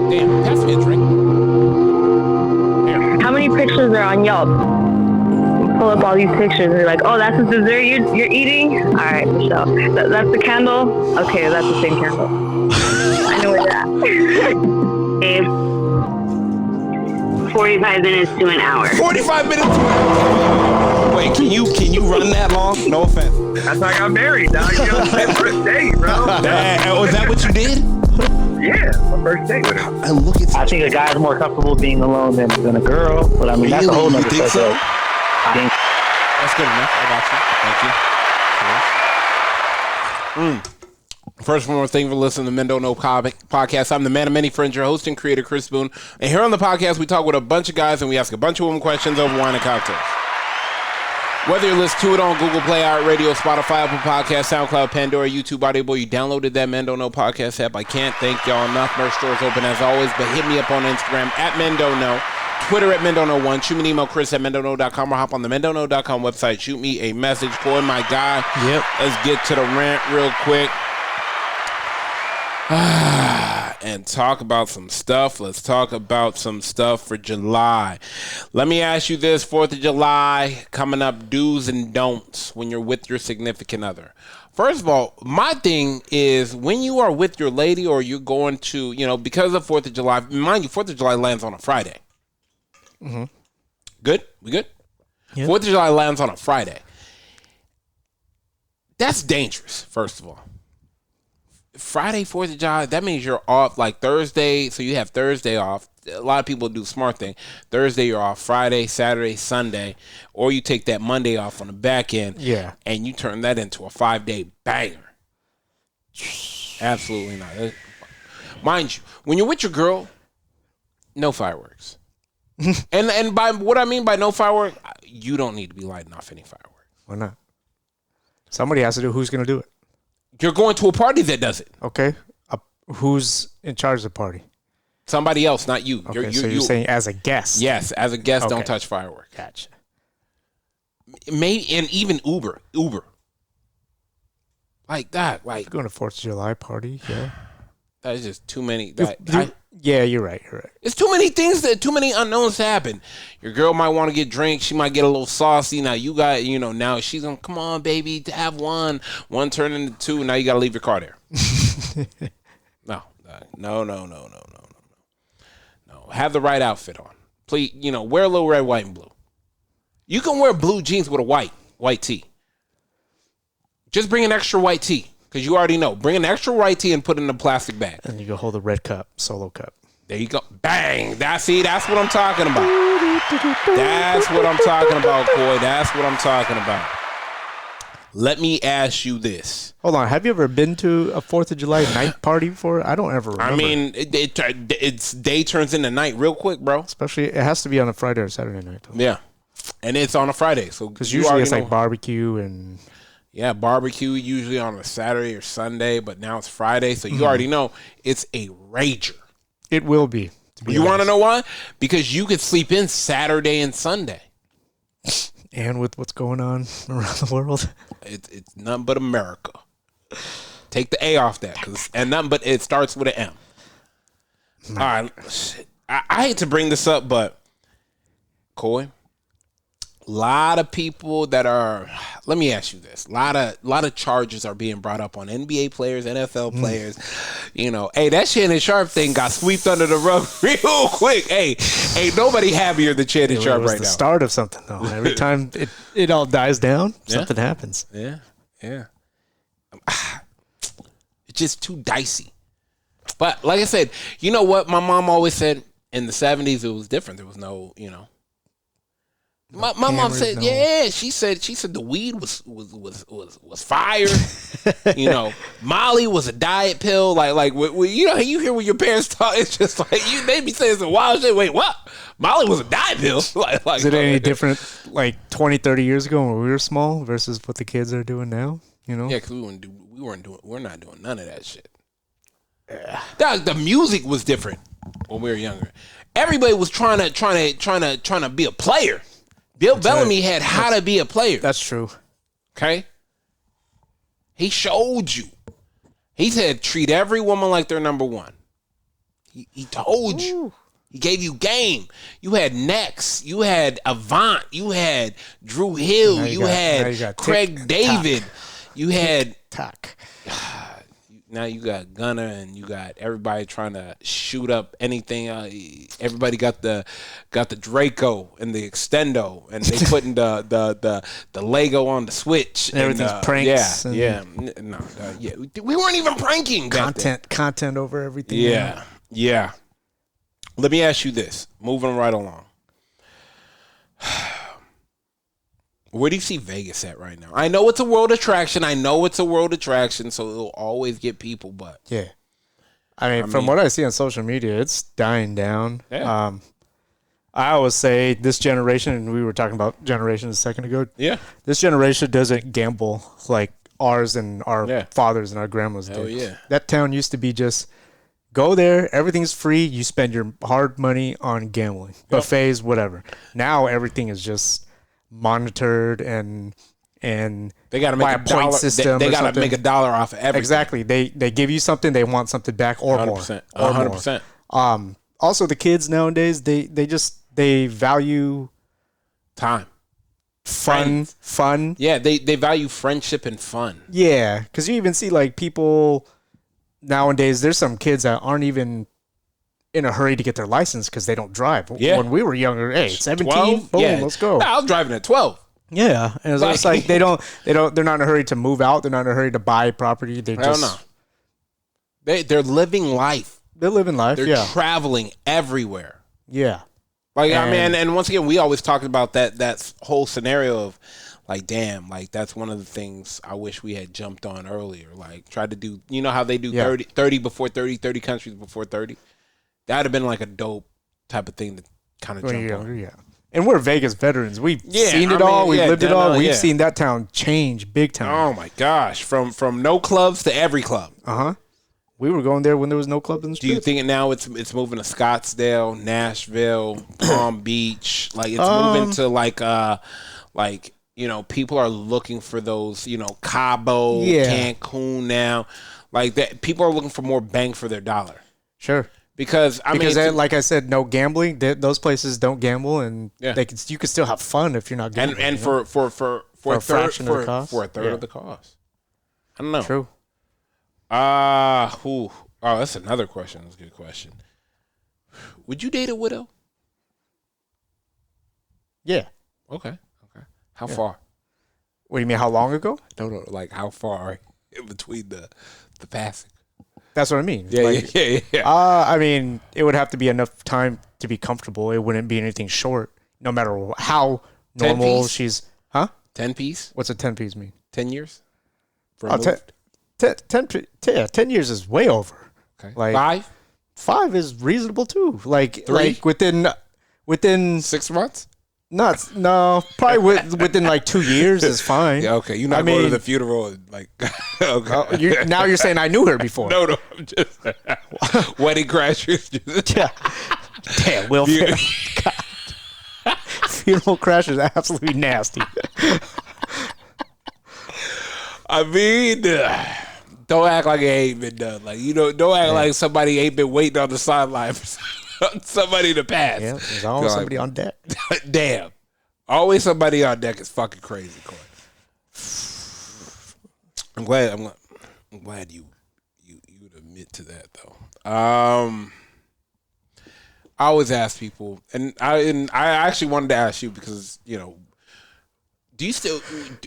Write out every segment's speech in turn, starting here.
Damn, pass me a drink. Damn. How many pictures are on Yelp? Pull up all these pictures and you're like, oh, that's the dessert you're eating? All right, Michelle. That's the candle? Okay, that's the same candle. I know where you're at. Dave, 45 minutes to an hour. 45 minutes to an hour. Wait, can you run that long? No offense. That's how I got married, dog. You know, my first date, bro. Was that what you did? Yeah, my first date with her. Look at I think a guy's more comfortable being alone than a girl, but I mean, that's a whole nother think so? I think That's good enough. I got you. Thank you. First one more thing for listening to Men Don't Know podcast. I'm the man of many friends, your host and creator, Chris Boone. And here on the podcast, we talk with a bunch of guys and we ask a bunch of women questions over wine and cocktails. Whether you listen to it on Google Play, Radio, Spotify, Apple Podcasts, SoundCloud, Pandora, YouTube, Audible, you downloaded that Men Don't Know podcast app. I can't thank y'all enough. Merch stores open as always, but hit me up on Instagram at Men Don't Know. Twitter at Mendono1. Shoot me an email, Chris at Mendono.com, or hop on the Mendono.com website. Shoot me a message. Boy, my guy. Yep. Let's get to the rant real quick. And talk about some stuff. Let's talk about some stuff for July. Let me ask you this. 4th of July coming up, do's and don'ts when you're with your significant other. First of all, my thing is when you are with your lady or you're going to, because of 4th of July, mind you, 4th of July lands on a Friday. Mm-hmm. Good? We good? Yep. 4th of July lands on a Friday. That's dangerous, first of all. Friday, 4th of July, that means you're off like Thursday, so you have Thursday off. A lot of people do the smart thing. Thursday, you're off. Friday, Saturday, Sunday, or you take that Monday off on the back end, and you turn that into a 5-day banger. Absolutely not. Mind you, when you're with your girl, no fireworks. and by what I mean by no fireworks, you don't need to be lighting off any fireworks. Why not? Somebody has to do. Who's going to do it? You're going to a party that does it. Okay. Who's in charge of the party? Somebody else, not you. Okay, so you're saying as a guest. Yes, as a guest, don't touch fireworks. Gotcha. Maybe, and even Uber. Like that. Like going to 4th of July party, yeah. That's just too many. Yeah, you're right. It's too many things, too many unknowns to happen. Your girl might want to get drinks. She might get a little saucy. Now you got, now she's going to, come on, baby, to have one. One turn into two. Now you got to leave your car there. No. Have the right outfit on. Please, wear a little red, white, and blue. You can wear blue jeans with a white tee. Just bring an extra white tee. Because you already know. Bring an extra white tee and put it in a plastic bag. And you can hold a red cup, solo cup. There you go. Bang. That's what I'm talking about. That's what I'm talking about, Coy. That's what I'm talking about. Let me ask you this. Hold on. Have you ever been to a 4th of July night party before? I don't ever remember. I mean, it's day turns into night real quick, bro. Especially, it has to be on a Friday or Saturday night, though. Yeah. And it's on a Friday. So because usually it's like barbecue and... Yeah, barbecue usually on a Saturday or Sunday, but now it's Friday, so you already know it's a rager. It will be. You want to know why? Because you could sleep in Saturday and Sunday. And with what's going on around the world, it's nothing but America. Take the A off that, and nothing but it starts with an M. All right, I hate to bring this up, but Coy. A lot of people that are, let me ask you this. A lot of charges are being brought up on NBA players, NFL players. Hey, that Shannon Sharp thing got swept under the rug real quick. Hey, ain't nobody happier than Shannon Sharp right now. It was the start of something, though. Every time it all dies down, something happens. Yeah. It's just too dicey. But like I said, you know what? My mom always said in the 70s it was different. There was no, My mom said, she said the weed was fire. Molly was a diet pill. Like you hear when your parents talk, it's just like they be saying some wild shit. Wait, what? Molly was a diet pill. Is it any different like 20, 30 years ago when we were small versus what the kids are doing now? Yeah, because we're not doing none of that shit. The music was different when we were younger. Everybody was trying to be a player. Bill Bellamy had how to be a player. That's true. Okay? He showed you. He said treat every woman like they're number one. He told you. He gave you game. You had Next. You had Avant. You had Drew Hill. You had Craig David. You had Tuck. Now you got Gunner and you got everybody trying to shoot up anything. Everybody got the Draco and the Extendo, and they putting the Lego on the Switch. And everything's pranks. Yeah. We weren't even pranking. Content over everything. Yeah. Let me ask you this. Moving right along. Where do you see Vegas at right now? I know it's a world attraction. So it'll always get people, but yeah. I mean, from what I see on social media, it's dying down. Yeah. I always say this generation, and we were talking about generations a second ago. Yeah. This generation doesn't gamble like ours and our fathers and our grandmas did. Oh, yeah. That town used to be just go there, everything's free, you spend your hard money on gambling, buffets, whatever. Now everything is just monitored and they got to make a point system. They got to make $1 off of everything. Exactly. They give you something, they want something back or 100%, more. 100%. Also, the kids nowadays they value time, fun. Yeah, they value friendship and fun. Yeah, because you even see like people nowadays. There's some kids that aren't even in a hurry to get their license because they don't drive. Yeah. When we were younger, 17, 12? boom, Yeah. let's go. I was driving at 12. Yeah, and it's like they're not in a hurry to move out. They're not in a hurry to buy property. They just know. They're living life. They're living life. They're traveling everywhere. Yeah. Like and once again, we always talked about that whole scenario of like, damn, like that's one of the things I wish we had jumped on earlier. Like tried to do, you know how they do 30 before 30 countries before 30. That'd have been like a dope type of thing to kind of jump on. Yeah. And we're Vegas veterans. We've seen it all. We've lived it all. We've seen that town change big time. Oh my gosh, from no clubs to every club. We were going there when there was no club in the street. Do you think now it's moving to Scottsdale, Nashville, Palm Beach? Like it's moving to like you know, people are looking for those, you know, Cabo, Cancun now. Like that, people are looking for more bang for their dollar. Sure. Because like I said, no gambling. Those places don't gamble, and you can still have fun if you're not gambling. And for a fraction of the cost, for a third of the cost. I don't know. True. Oh, that's another question. That's a good question. Would you date a widow? Yeah. Okay. How far? What do you mean? How long ago? No. Like how far in between the passing? That's what I mean. Yeah. I mean, it would have to be enough time to be comfortable. It wouldn't be anything short, no matter how normal she's. 10-piece? What's a 10-piece mean? 10 years? 10 years is way over. Okay. Like 5 is reasonable too. Like 3? Like within 6 months? No, probably within like 2 years is fine. Yeah, okay. You're not going to the funeral and like, okay. Now you're saying I knew her before. No, I'm just wedding crashers. Yeah. Damn, Will. Funeral crashers are absolutely nasty. I mean, don't act like it ain't been done. Like, you know, don't act like somebody ain't been waiting on the sideline for somebody to pass. Yeah, there's always somebody on deck. Damn. Always somebody on deck is fucking crazy, Corey. I'm glad you would admit to that though. I always ask people, and I actually wanted to ask you because, you know,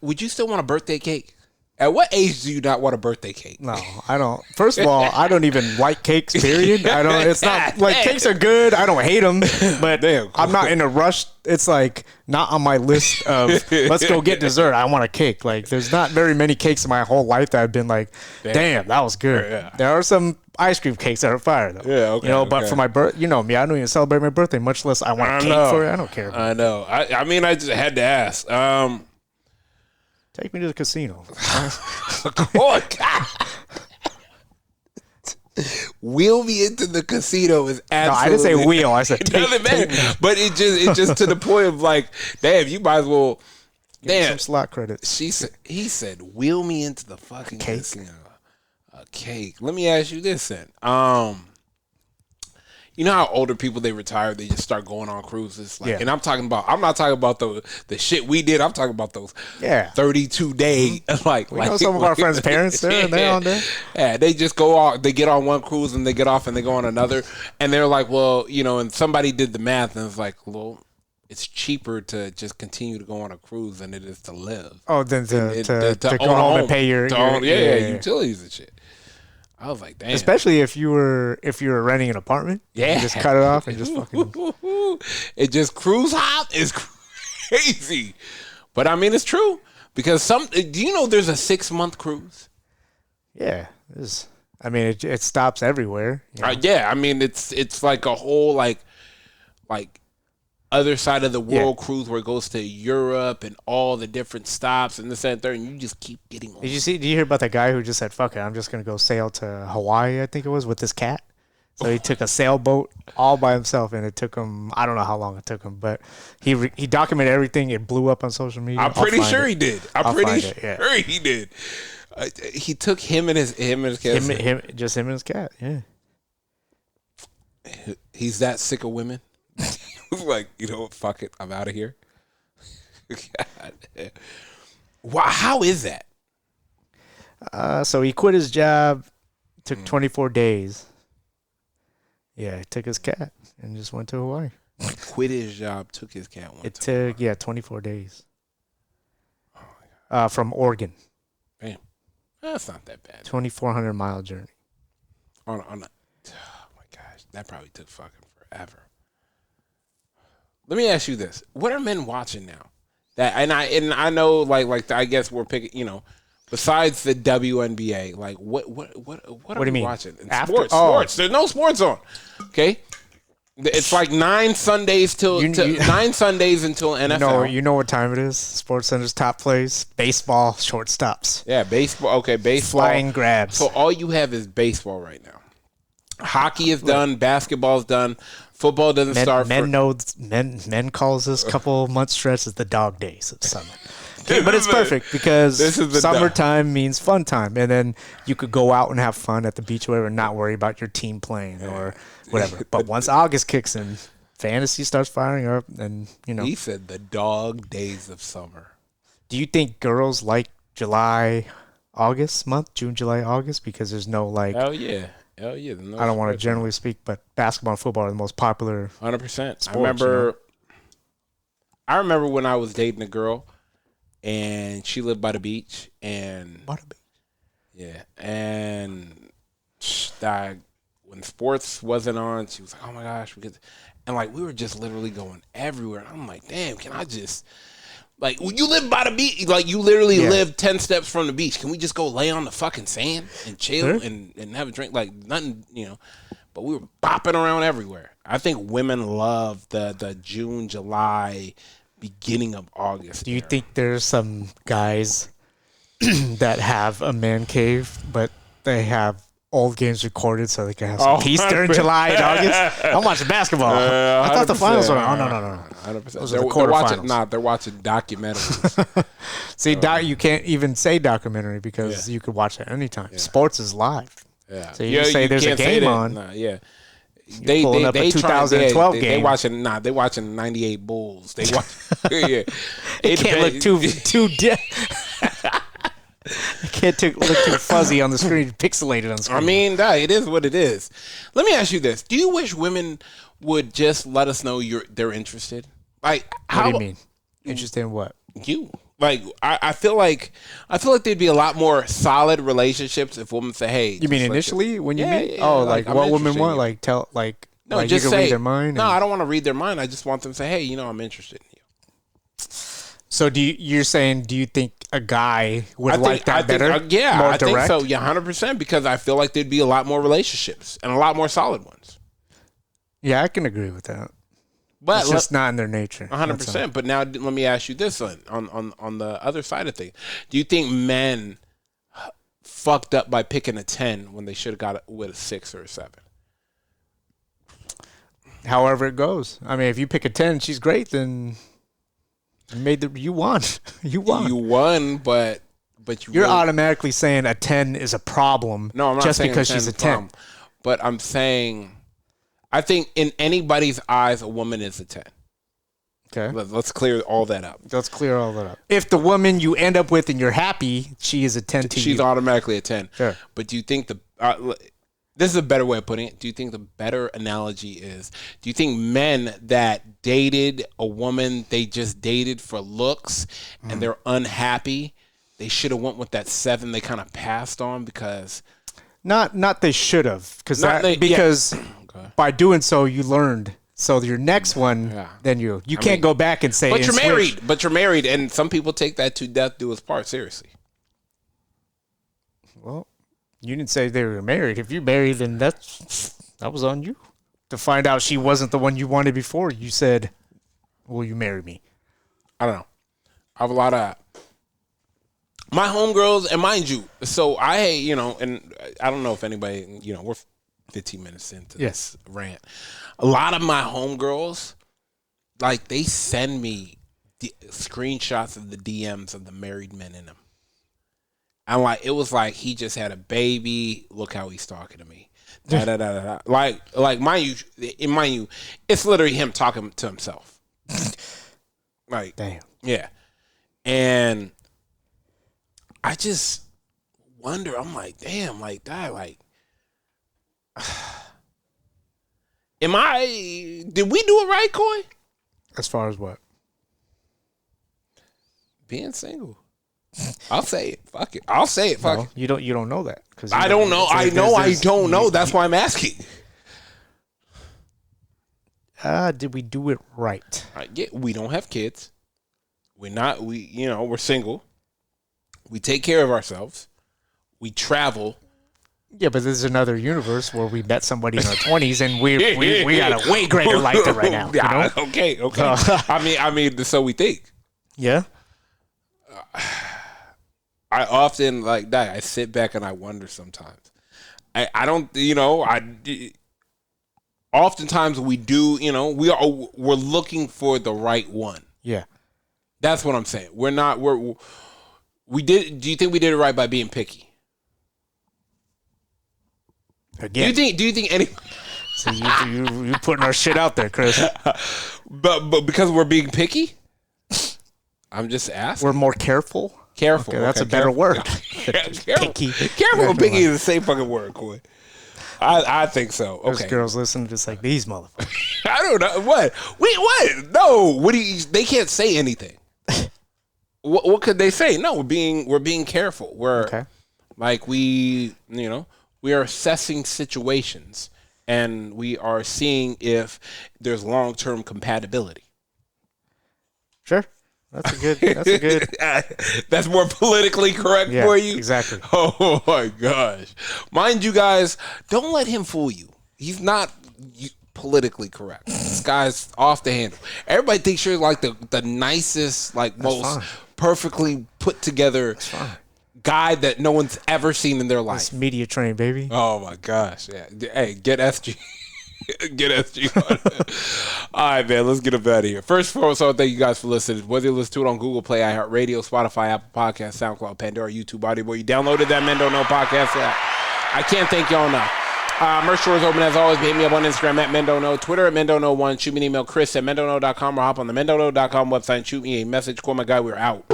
would you still want a birthday cake? At what age do you not want a birthday cake? No, I don't. First of all, I don't even like cakes, period. I don't. It's not like cakes are good. I don't hate them, but I'm not in a rush. It's like not on my list of let's go get dessert. I want a cake. Like there's not very many cakes in my whole life that I've been like, damn, that was good. Yeah. There are some ice cream cakes that are fire though. Yeah, okay. You know, but for my birth, you know me, I don't even celebrate my birthday, much less I want a cake for it. I don't care. I know. I mean, I just had to ask. Take me to the casino. Oh, God. Wheel me into the casino is absolutely. No, I didn't say wheel. I said it doesn't matter. But it just to the point of like, damn, you might as well. Give some slot credits. He said, wheel me into the fucking casino. A cake. Let me ask you this then. you know how older people, they retire, they just start going on cruises. Like, Yeah. and I'm not talking about the shit we did. I'm talking about those 32 day like. We know some of our friends' parents. They're on there. Yeah, they just go off. They get on one cruise and they get off and they go on another. And they're like, well, you know, and somebody did the math and it's like, well, it's cheaper to just continue to go on a cruise than it is to live. Oh, then to go own a home and pay your utilities and shit. I was like, damn. Especially if you were renting an apartment. Yeah. You just cut it off and just fucking. It just cruise hop is crazy. But I mean, it's true. Because do you know there's a 6-month cruise? Yeah. I mean, it stops everywhere. You know? Yeah. I mean, it's like a whole like other side of the world cruise where it goes to Europe and all the different stops and this and that, and you just keep getting on. Did you hear about that guy who just said, fuck it, I'm just going to go sail to Hawaii, I think it was, with his cat? So he took a sailboat all by himself, and it took him, I don't know how long it took him, but he documented everything. It blew up on social media. I'm pretty sure he did. I'm pretty sure he he did. He took him and his cat. Just him and his cat, yeah. He's that sick of women. Like, you know, fuck it, I'm out of here. Wow, how is that? So he quit his job. Took 24 days. Yeah, he took his cat and just went to Hawaii. Quit his job, took his cat. It took 24 days. From Oregon. Damn, that's not that bad. 2,400-mile journey. On a, oh my gosh, that probably took fucking forever. Let me ask you this: what are men watching now? That and I know like I guess we're picking, you know, besides the WNBA, like what are do you we mean? watching? Sports. There's no sports on. Okay, it's like 9 Sundays till 9 Sundays until NFL. You know what time it is? Sports Center's top plays: baseball, shortstops. Yeah, baseball. Okay, baseball. Flying grabs. So all you have is baseball right now. Hockey is done. Basketball's done. Football doesn't start. Men calls this couple month stretch as the dog days of summer. Okay, but it's perfect because summertime means fun time, and then you could go out and have fun at the beach or whatever, and not worry about your team playing or whatever. But once August kicks in, fantasy starts firing up, and you know. He said the dog days of summer. Do you think girls like July, August month, June, July, August, because there's no like? Hell yeah. Hell yeah. No, I don't want to generally speak, but basketball and football are the most popular. 100%. Sports, I remember when I was dating a girl, and she lived by the beach, and yeah, and when sports wasn't on, she was like, "Oh my gosh, and like we were just literally going everywhere." I'm like, "Damn, can I just?" Like, you live by the beach. Like, you literally live 10 steps from the beach. Can we just go lay on the fucking sand and chill and have a drink? Like, nothing, you know. But we were bopping around everywhere. I think women love the June, July, beginning of August. Do you think there's some guys that have a man cave, but they have old games recorded so they can have some peace during July and August? I'm watching basketball. I thought the finals were on. Oh, no. 100%. Those are the quarterfinals. They're watching documentaries. See, you can't even say documentary because you could watch it anytime. Yeah. Sports is live. Yeah. So you say there's a game on. Nah, yeah. They pulling up a 2012 game. They watching 98 Bulls. They watch. Yeah. It can't look too it can't look too fuzzy on the screen, pixelated on the screen. I mean, it is what it is. Let me ask you this: do you wish women would just let us know they're interested? Like, what do you mean? Interested in what? You. Like, I feel like there'd be a lot more solid relationships if women say, "Hey." You mean initially when you meet? Yeah, like what women want? Like tell like no, like just you can say read their mind. No, I don't want to read their mind. I just want them to say, "Hey, I'm interested in you." So you're saying, do you think a guy would like that better? Yeah, more I think direct? so. Yeah, 100%. Because I feel like there'd be a lot more relationships and a lot more solid ones. Yeah, I can agree with that. But it's just not in their nature. 100%. But now let me ask you this on the other side of things. Do you think men fucked up by picking a 10 when they should have got it with a 6 or a 7? However it goes. I mean, if you pick a 10, she's great, then you won. You won, but you're automatically saying a 10 is a problem. No, I'm not just saying because she's a 10. But I'm saying I think in anybody's eyes, a woman is a 10. Okay. Let's clear all that up. Let's clear all that up. If the woman you end up with and you're happy, she is a 10 to you. She's automatically a 10. Sure. But do you think this is a better way of putting it. Do you think the better analogy is, do you think men that dated a woman they just dated for looks and they're unhappy, they should have went with that 7 they kind of passed on because... Not they should have. Because by doing so, you learned. So your next one, then you can't go back and say... But you're married. But you're married, and some people take that to death do us part seriously. Well... You didn't say they were married. If you're married, then that was on you. To find out she wasn't the one you wanted before, you said, will you marry me? I don't know. I have a lot of... My homegirls, and mind you, so I, and I don't know if anybody, we're 15 minutes into this rant. A lot of my homegirls, like, they send me screenshots of the DMs of the married men in them. And like it was like he just had a baby. Look how he's talking to me. Da, da, da, da, da. Like mind you, it's literally him talking to himself. Like damn. Yeah. And I just wonder, I'm like, damn, like that, like did we do it right, Coy? As far as what? Being single. I'll say it. Fuck it. I'll say it. Fuck it. You don't know that because I don't know. I don't know. That's why I'm asking. Did we do it right? Yeah, we don't have kids. We're single. We take care of ourselves. We travel. Yeah, but there's another universe where we met somebody in our 20s and we got a way greater life than right now. Yeah. Okay. I mean, so we think. Yeah. I often like that. I sit back and I wonder sometimes. I don't, oftentimes we do, we're looking for the right one. Yeah. That's what I'm saying. Do you think we did it right by being picky? Again. Do you think any? So you putting our shit out there, Chris. but because we're being picky? I'm just asking. We're more careful. Careful. Okay, that's a better word. Picky. Careful and picky is the same fucking word, Coy. I think so. Okay. Those girls listen just like these motherfuckers. I don't know. What? Wait, what? No. What do you, they can't say anything. What could they say? No, we're being careful. We're like we are assessing situations and we are seeing if there's long-term compatibility. Sure. That's a good. That's more politically correct for you? Exactly. Oh my gosh. Mind you guys, don't let him fool you. He's not politically correct. This guy's off the handle. Everybody thinks you're like the nicest, like most perfectly put together guy that no one's ever seen in their life. It's media trained, baby. Oh my gosh. Yeah. Hey, get SG. Get SG on it. All right, man, let's get up out of here. First of all, so thank you guys for listening. Whether you listen to it on Google Play, iHeartRadio, Spotify, Apple Podcasts, SoundCloud, Pandora, YouTube, Audio, where you downloaded that Men Don't Know podcast app. I can't thank y'all enough. Merch store is open as always. Hit me up on Instagram at Men Don't Know, Twitter at Men Don't Know 1. Shoot me an email, Chris at mendontknow.com, or hop on the mendontknow.com website and shoot me a message. Call my guy. We're out.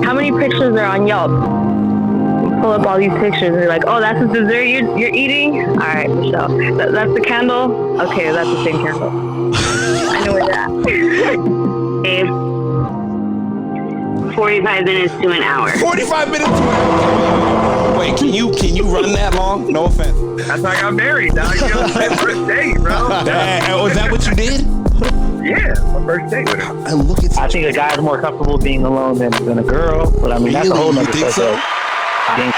How many pictures are on Yelp? Pull up all these pictures and you're like, oh, that's the dessert you're eating? All right, Michelle. That's the candle? Okay, that's the same candle. I know where that. 45 minutes to an hour. 45 minutes to an hour. Wait, can you run that long? No offense. That's how I got married, dog. First date, bro. Was that what you did? Yeah, my first date with her. And look at I think a guy's more comfortable being alone than a girl, but I mean, that's a whole nother subject. You think so? I think